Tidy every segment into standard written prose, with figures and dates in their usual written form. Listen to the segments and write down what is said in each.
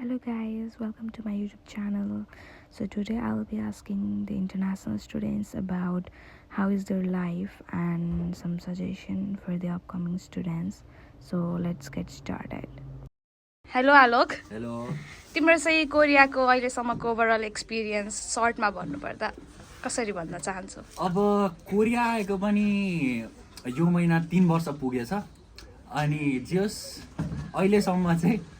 Hello guys, welcome to my YouTube channel. So today I will be asking the international students about how is their life and some suggestion for the upcoming students. So let's get started. Hello Alok. Hello तिम्रो चाहिँ कोरियाको अहिलेसम्मको overall experience सर्टमा भन्नुपर्दा कसरी भन्न चाहन्छौ? अब Korea आएको पनि यो महिना 3 वर्ष पुगेछ अनि जस अहिलेसम्म चाहिँ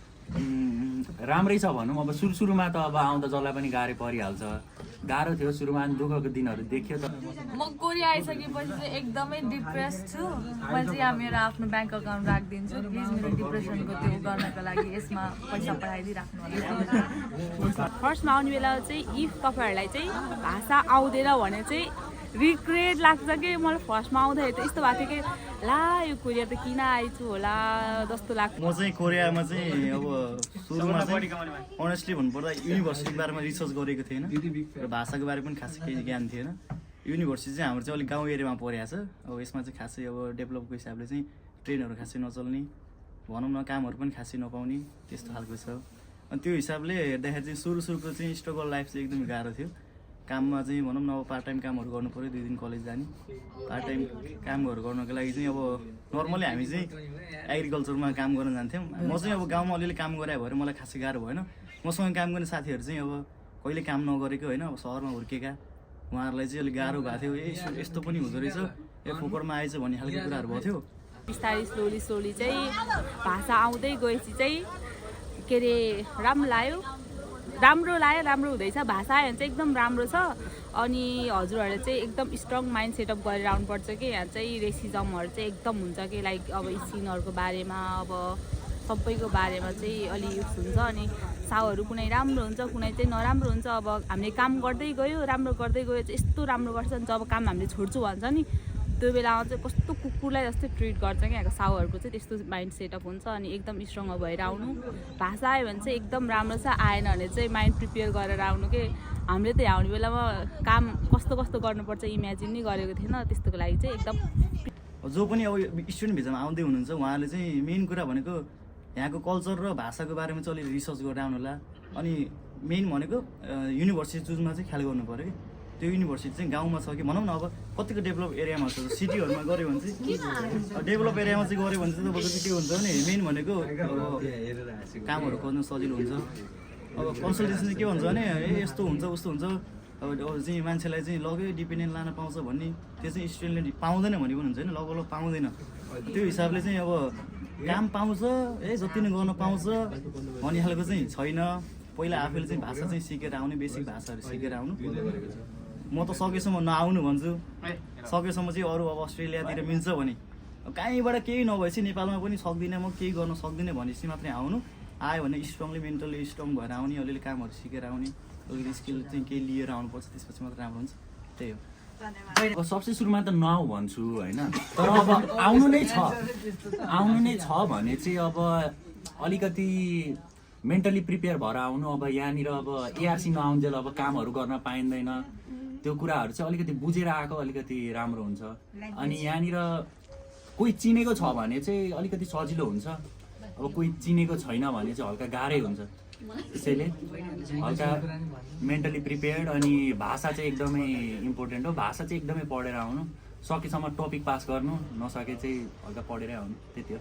राम्रै छ भनौँ। अब सुरुमा त अब आउँदा जसलाई पनि गाह्रो परिहाल्छ, गाह्रो थियो सुरुमा, अनि दुःखको दिनहरू देखियो। त म कोरिया आइसकेपछि चाहिँ एकदमै डिप्रेस छु। मैले चाहिँ यहाँ मेरो आफ्नो ब्याङ्क अकाउन्ट राखिदिन्छु, प्लिज मेरो डिप्रेसनको त्यो गर्नको लागि यसमा पैसा पठाइदिइराख्नु होला। फर्स्टमा आउने बेला चाहिँ इफ तपाईँहरूलाई चाहिँ भाषा आउँदैन भने चाहिँ रिग्रेट लाग्छ कि मलाई फर्स्टमा आउँदाखेरि त यस्तो भएको थियो कि ला यो कोरिया त किन आइछु होला जस्तो लाग्छ। म चाहिँ कोरियामा चाहिँ अब सुरुमा चाहिँ अनेस्टली भन्नुपर्दा युनिभर्सिटीको बारेमा रिसर्च गरेको थिएन र भाषाको बारे पनि खासै केही ज्ञान थिएन। युनिभर्सिटी चाहिँ हाम्रो चाहिँ अलिक गाउँ एरियामा परेको छ। अब यसमा चाहिँ खासै अब डेभलपको हिसाबले चाहिँ ट्रेनहरू खासै नचल्ने, भनौँ न कामहरू पनि खासै नपाउने त्यस्तो खालको छ। अनि त्यो हिसाबले हेर्दाखेरि चाहिँ सुरुको चाहिँ स्ट्रगल लाइफ चाहिँ एकदमै गाह्रो थियो। काममा चाहिँ भनौँ न अब पार्ट टाइम कामहरू गर्नु पऱ्यो, 2 दिन कलेज जाने, पार्ट टाइम कामहरू गर्नको लागि चाहिँ अब नर्मली हामी चाहिँ एग्रिकल्चरमा काम गर्न जान्थ्यौँ। म चाहिँ अब गाउँमा अलिअलि काम गरे भएर मलाई खासै गाह्रो भएन। मसँग काम गर्ने साथीहरू चाहिँ अब कहिले काम नगरेको होइन, अब सहरमा हुर्केका उहाँहरूलाई चाहिँ अलिक गाह्रो भएको थियो। यस्तो पनि हुँदो रहेछ, फोकरमा आएछ भन्ने खालको कुराहरू भएको थियो। बिस्तारै स्लोली चाहिँ भाषा आउँदै गएपछि चाहिँ के अरे राम्रो हुँदैछ। भाषा आयो भने चाहिँ एकदम राम्रो छ। अनि हजुरहरूले चाहिँ एकदम स्ट्रङ माइन्ड सेटअप गरेर आउनुपर्छ कि यहाँ चाहिँ रेसिजमहरू चाहिँ एकदम हुन्छ कि लाइक अब सिनहरूको बारेमा अब सबैको बारेमा चाहिँ अलि युज हुन्छ। अनि साउहरू कुनै राम्रो हुन्छ, कुनै चाहिँ नराम्रो हुन्छ। अब हामीले काम गर्दै गयो चाहिँ यस्तो राम्रो गर्छ नि, जब काम हामीले छोड्छु भन्छ नि त्यो बेलामा चाहिँ कस्तो कुकुरलाई जस्तै ट्रिट गर्छ कि यहाँको साउहरूको चाहिँ त्यस्तो माइन्ड सेटअप हुन्छ। अनि एकदम स्ट्रङ भएर आउनु। भाषा आयो भने चाहिँ एकदम राम्रो छ, आएन भने चाहिँ माइन्ड प्रिपेयर गरेर आउनु कि हामीले त यहाँ आउने बेलामा काम कस्तो गर्नुपर्छ इमेजिन नै गरेको थिएन। त्यस्तोको लागि चाहिँ एकदम जो पनि अब स्टुडेन्ट भिजामा आउँदै हुनुहुन्छ उहाँहरूले चाहिँ मेन कुरा भनेको यहाँको कल्चर र भाषाको बारेमा चाहिँ अलिक रिसर्च गरेर आउनु होला। अनि मेन भनेको युनिभर्सिटी चुजमा चाहिँ ख्याल गर्नु पऱ्यो कि त्यो युनिभर्सिटी चाहिँ गाउँमा छ कि भनौँ न अब कतिको डेभलप एरियामा छ। सिटीहरूमा गऱ्यो भने चाहिँ डेभलप एरियामा चाहिँ गऱ्यो भने चाहिँ तपाईँको चाहिँ के हुन्छ भने मेन भनेको कामहरू खोज्नु सजिलो हुन्छ। अब कन्सल्टेसन चाहिँ के भन्छ भने यस्तो हुन्छ उस्तो हुन्छ, अब चाहिँ मान्छेलाई चाहिँ लग्यो डिपेन्डेन्ट लान पाउँछ भन्ने, त्यो चाहिँ स्टुडेन्टले पाउँदैन भन्ने पनि हुन्छ होइन, लगभग पाउँदैन। त्यो हिसाबले चाहिँ अब काम पाउँछ जति नै गर्न पाउँछ भन्ने खालको चाहिँ छैन। पहिला आफूले चाहिँ भाषा चाहिँ सिकेर आउने, बेसिक भाषाहरू सिकेर आउनु। म त सकेसम्म नआउनु भन्छु, सकेसम्म चाहिँ अरू अब अस्ट्रेलियातिर मिल्छ भने कहीँबाट केही नभएपछि नेपालमा पनि सक्दिनँ म, केही गर्न सक्दिनँ भनेपछि मात्रै आउनु। आयो भने स्ट्रङली मेन्टली स्ट्रङ भएर आउने, अलिअलि कामहरू सिकेर आउने, अलिअलि स्किल चाहिँ केही लिएर आउनुपर्छ, त्यसपछि मात्रै राम्रो हुन्छ। त्यही हो। अब सबसे सुरुमा त नआउ भन्छु होइन, तर अब आउनु नै छ भने चाहिँ अब अलिकति मेन्टली प्रिपेयर भएर आउनु। अब यहाँनिर अब एआरसी नआउन्जेल अब कामहरू गर्न पाइँदैन, त्यो कुराहरू चाहिँ अलिकति बुझेर आएको अलिकति राम्रो हुन्छ। अनि यहाँनिर कोही चिनेको छ भने चाहिँ अलिकति सजिलो हुन्छ, अब कोही चिनेको छैन भने चाहिँ हल्का गाह्रै हुन्छ। त्यसैले हल्का मेन्टली प्रिपेयर्ड। अनि भाषा चाहिँ एकदमै इम्पोर्टेन्ट हो, भाषा चाहिँ एकदमै पढेर आउनु, सकेसम्म टपिक पास गर्नु, नसके चाहिँ हल्का पढेरै आउनु, त्यति हो।